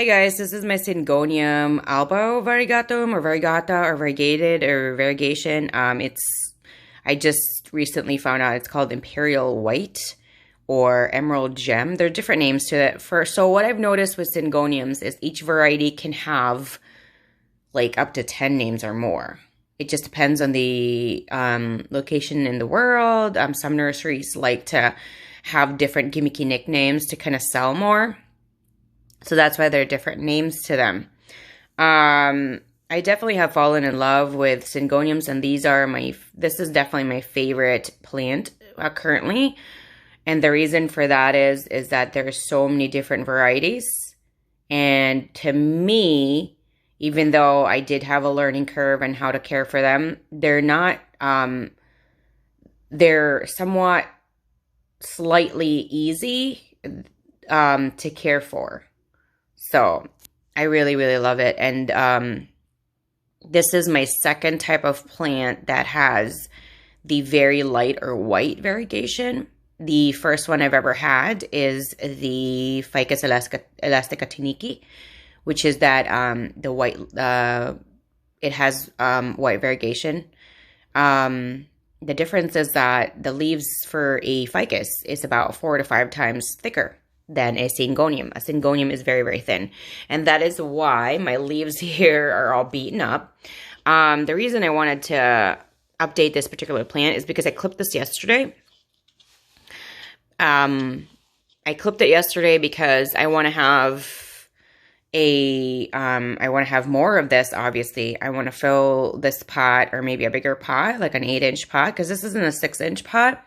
Hi guys, this is my Syngonium Albo Variegatum or Variegata or Variegated or Variegation. I just recently found out it's called Imperial White or Emerald Gem. There are different names to it. So what I've noticed with Syngoniums is each variety can have like up to 10 names or more. It just depends on the location in the world. Some nurseries like to have different gimmicky nicknames to kind of sell more. So that's why there are different names to them. I definitely have fallen in love with Syngoniums, and this is definitely my favorite plant currently. And the reason for that is that there's so many different varieties. And to me, even though I did have a learning curve on how to care for them, they're somewhat slightly easy to care for. So I really, really love it. And this is my second type of plant that has the very light or white variegation. The first one I've ever had is the Ficus elastica tiniki, which is that the white, it has white variegation. The difference is that the leaves for a ficus is about 4 to 5 times thicker than a Syngonium. A Syngonium is very, very thin. And that is why my leaves here are all beaten up. The reason I wanted to update this particular plant is because I clipped this yesterday. I clipped it yesterday because I want to have more of this, obviously. I want to fill this pot, or maybe a bigger pot, like an 8-inch pot, because this isn't a 6-inch pot.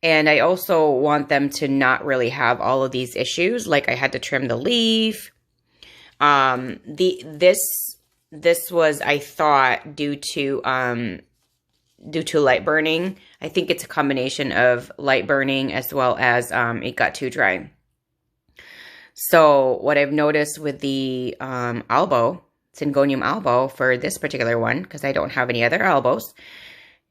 And I also want them to not really have all of these issues. Like I had to trim the leaf. This was, I thought, due to light burning. I think it's a combination of light burning as well as it got too dry. So what I've noticed with the Syngonium albo for this particular one, because I don't have any other albos,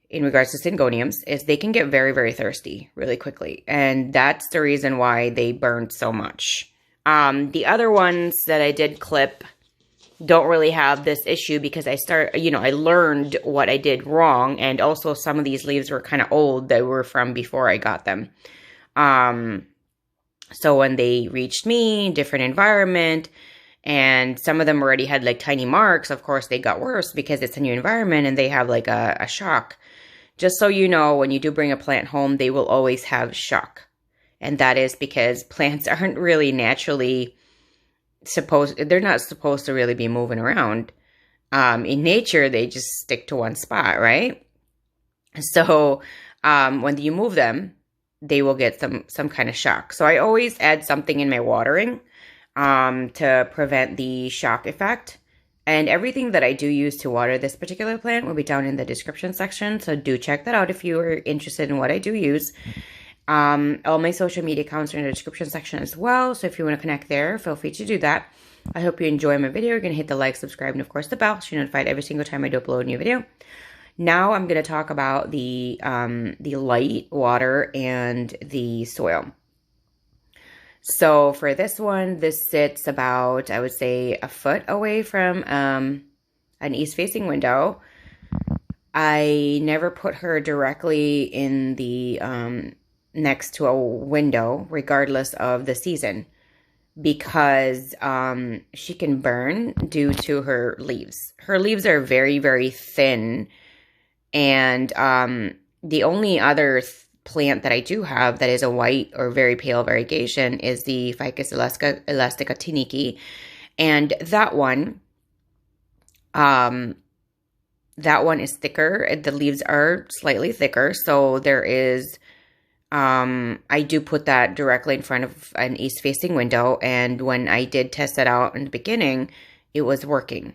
in regards to Syngoniums, is they can get very, very thirsty really quickly. And that's the reason why they burned so much. The other ones that I did clip don't really have this issue because I learned what I did wrong. And also some of these leaves were kind of old. They were from before I got them. So when they reached me, different environment, and some of them already had like tiny marks, of course they got worse because it's a new environment and they have like a shock. Just so you know, when you do bring a plant home, they will always have shock. And that is because plants aren't really naturally they're not supposed to really be moving around. In nature, they just stick to one spot, right? So when you move them, they will get some kind of shock. So I always add something in my watering to prevent the shock effect. And everything that I do use to water this particular plant will be down in the description section. So do check that out if you are interested in what I do use. All my social media accounts are in the description section as well. So if you want to connect there, feel free to do that. I hope you enjoy my video. You're going to hit the like, subscribe, and of course the bell so you're notified every single time I do upload a new video. Now I'm going to talk about the light, water, and the soil. So for this one, this sits about, I would say, a foot away from an east-facing window. I never put her directly in the next to a window, regardless of the season, because she can burn due to her leaves. Her leaves are very, very thin, and the only other plant that I do have that is a white or very pale variegation is the Ficus elastica tiniki, and that one is thicker. The leaves are slightly thicker, so there is I do put that directly in front of an east-facing window, and when I did test it out in the beginning, it was working.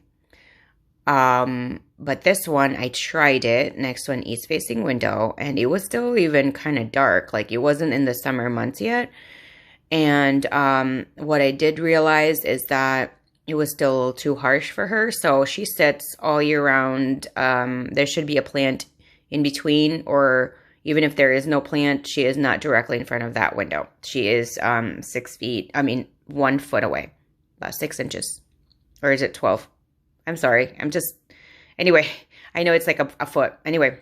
But this one, I tried it next to an east-facing window, and it was still even kind of dark. Like, it wasn't in the summer months yet. And what I did realize is that it was still a little too harsh for her. So she sits all year round. There should be a plant in between, or even if there is no plant, she is not directly in front of that window. She is 1 foot away. about 6 inches. Or is it 12? I'm sorry. Anyway, I know it's like a foot. Anyway,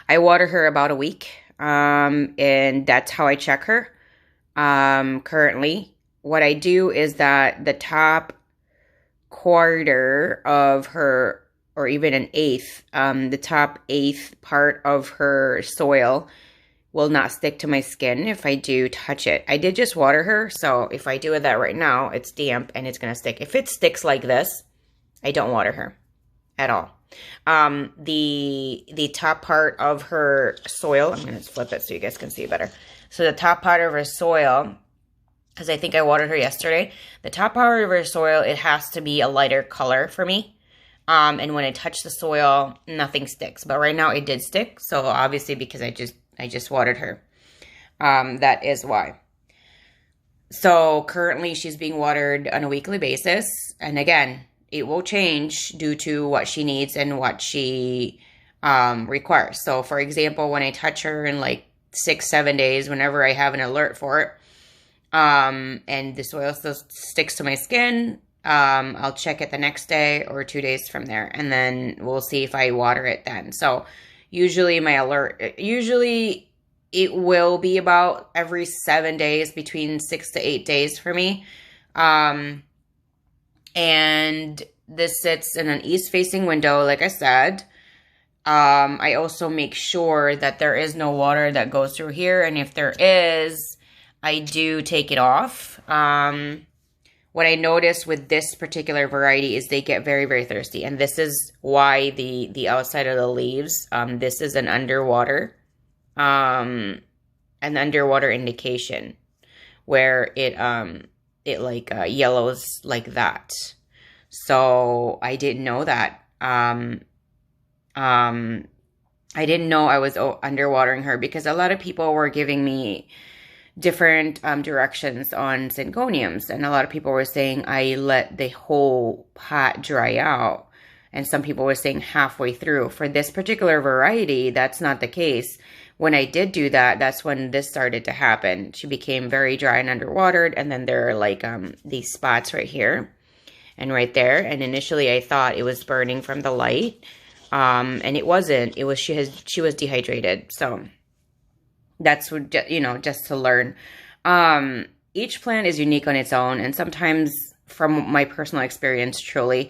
I water her about a week. And that's how I check her. Currently, what I do is that the top quarter of her, or even an eighth, the top eighth part of her soil will not stick to my skin if I do touch it. I did just water her, so if I do that right now, it's damp and it's going to stick. If it sticks like this, I don't water her at all. The top part of her soil, I'm going to flip it so you guys can see better. So the top part of her soil, because I think I watered her yesterday, the top part of her soil, it has to be a lighter color for me. And when I touch the soil, nothing sticks. But right now it did stick, so obviously because I just watered her. That is why. So currently she's being watered on a weekly basis. And again, it will change due to what she needs and what she requires. So for example, when I touch her in like 6-7 days, whenever I have an alert for it, and the soil still sticks to my skin, I'll check it the next day or 2 days from there. And then we'll see if I water it then. So usually it will be about every 7 days, between 6 to 8 days for me. And this sits in an east-facing window, like I said. I also make sure that there is no water that goes through here. And if there is, I do take it off. What I noticed with this particular variety is they get very, very thirsty. And this is why the outside of the leaves, this is an underwater indication where it yellows like that. So I didn't know that. I didn't know I was underwatering her, because a lot of people were giving me different directions on Syngoniums, and a lot of people were saying I let the whole pot dry out, and some people were saying halfway through. For this particular variety, that's not the case. When I did do that, that's when this started to happen. She became very dry and underwatered, and then there are like these spots right here and right there, and initially I thought it was burning from the light, and it wasn't. It was she was dehydrated. So that's what, you know, just to learn. Each plant is unique on its own, and sometimes, from my personal experience, truly,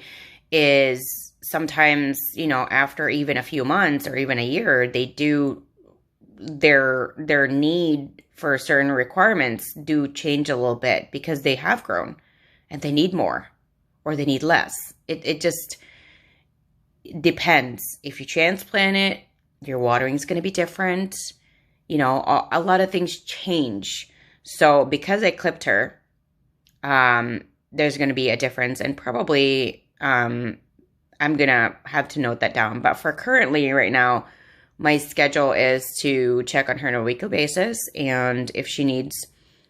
is sometimes, you know, after even a few months or even a year, they do, their need for certain requirements do change a little bit, because they have grown and they need more or they need less. It just depends. If you transplant it, your watering is going to be different. You know, a lot of things change. So because I clipped her, there's going to be a difference, and probably I'm going to have to note that down. But for currently right now, my schedule is to check on her on a weekly basis, and if she needs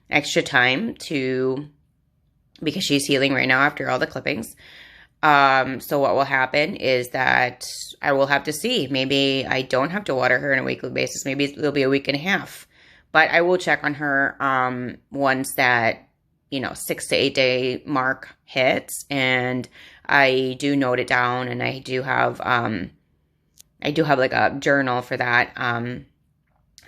extra time because she's healing right now after all the clippings. So what will happen is that I will have to see. Maybe I don't have to water her on a weekly basis. Maybe it'll be a week and a half. But I will check on her once that, 6 to 8 day mark hits, and I do note it down, and I do have like a journal for that.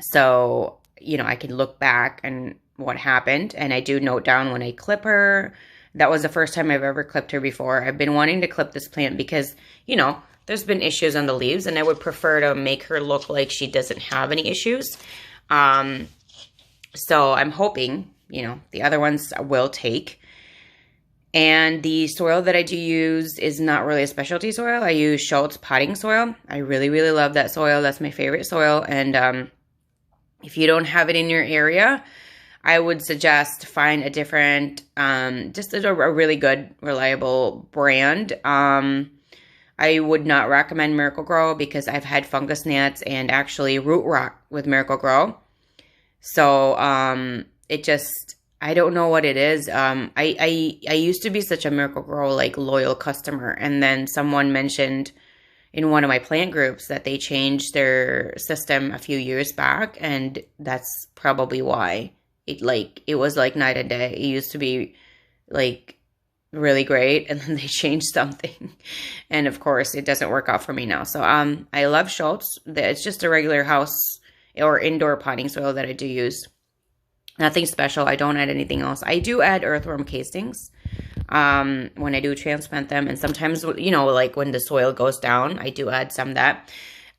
So, I can look back and what happened, and I do note down when I clip her. That was the first time I've ever clipped her before. I've been wanting to clip this plant because, there's been issues on the leaves, and I would prefer to make her look like she doesn't have any issues. So I'm hoping, the other ones will take. And the soil that I do use is not really a specialty soil. I use Schultz potting soil. I really, really love that soil. That's my favorite soil. And if you don't have it in your area, I would suggest find a different, just a really good, reliable brand. I would not recommend Miracle-Gro because I've had fungus gnats and actually root rot with Miracle-Gro. So I don't know what it is. I used to be such a Miracle-Gro loyal customer, and then someone mentioned in one of my plant groups that they changed their system a few years back, and that's probably why. It was like night and day. It used to be really great, and then they changed something, and of course it doesn't work out for me now. So I love Schultz. It's just a regular house or indoor potting soil that I do use. Nothing special. I don't add anything else. I do add earthworm casings when I do transplant them, and sometimes, you know, like when the soil goes down, I do add some of that.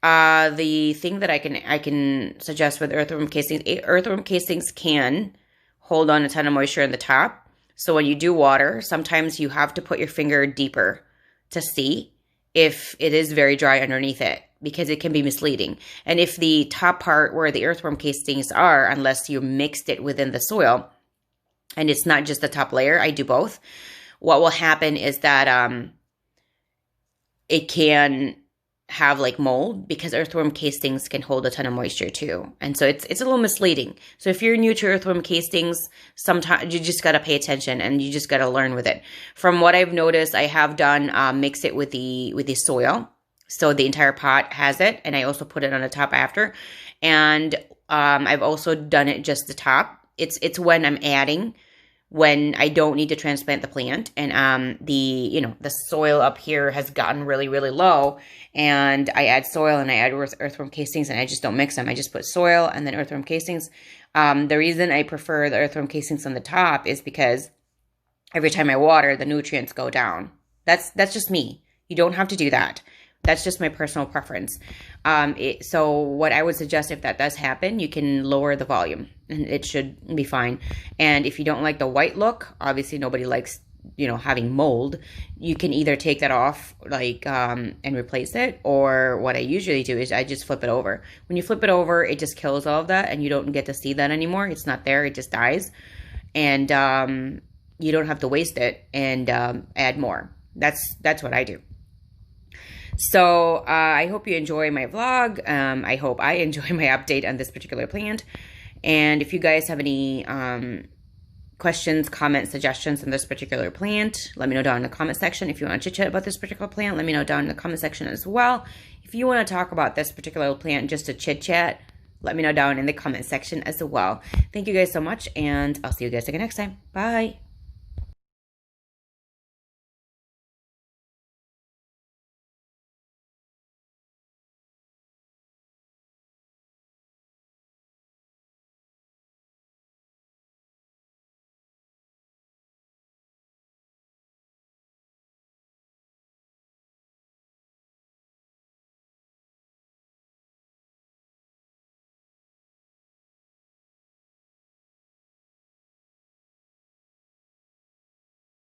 The thing that I can suggest with earthworm casings can hold on a ton of moisture in the top. So when you do water, sometimes you have to put your finger deeper to see if it is very dry underneath it, because it can be misleading. And if the top part where the earthworm casings are, unless you mixed it within the soil, and it's not just the top layer, I do both, what will happen is that it can have like mold, because earthworm casings can hold a ton of moisture too. And so it's a little misleading. So if you're new to earthworm casings, sometimes you just got to pay attention and you just got to learn with it. From what I've noticed, I have done mix it with the soil. So the entire pot has it, and I also put it on the top after. And I've also done it just the top. It's when I'm adding, when I don't need to transplant the plant, and the soil up here has gotten really, really low, and I add soil and I add earthworm casings, and I just don't mix them. I just put soil and then earthworm casings. The reason I prefer the earthworm casings on the top is because every time I water, the nutrients go down. That's just me. You don't have to do that. That's just my personal preference. So what I would suggest, if that does happen, you can lower the volume and it should be fine. And if you don't like the white look, obviously nobody likes, having mold. You can either take that off and replace it, or what I usually do is I just flip it over. When you flip it over, it just kills all of that and you don't get to see that anymore. It's not there. It just dies. And you don't have to waste it and add more. That's what I do. So I hope you enjoy my vlog. I hope I enjoy my update on this particular plant. And if you guys have any questions, comments, suggestions on this particular plant, let me know down in the comment section. If you want to chit-chat about this particular plant, let me know down in the comment section as well. If you want to talk about this particular plant, just a chit-chat, let me know down in the comment section as well. Thank you guys so much, and I'll see you guys again next time. Bye.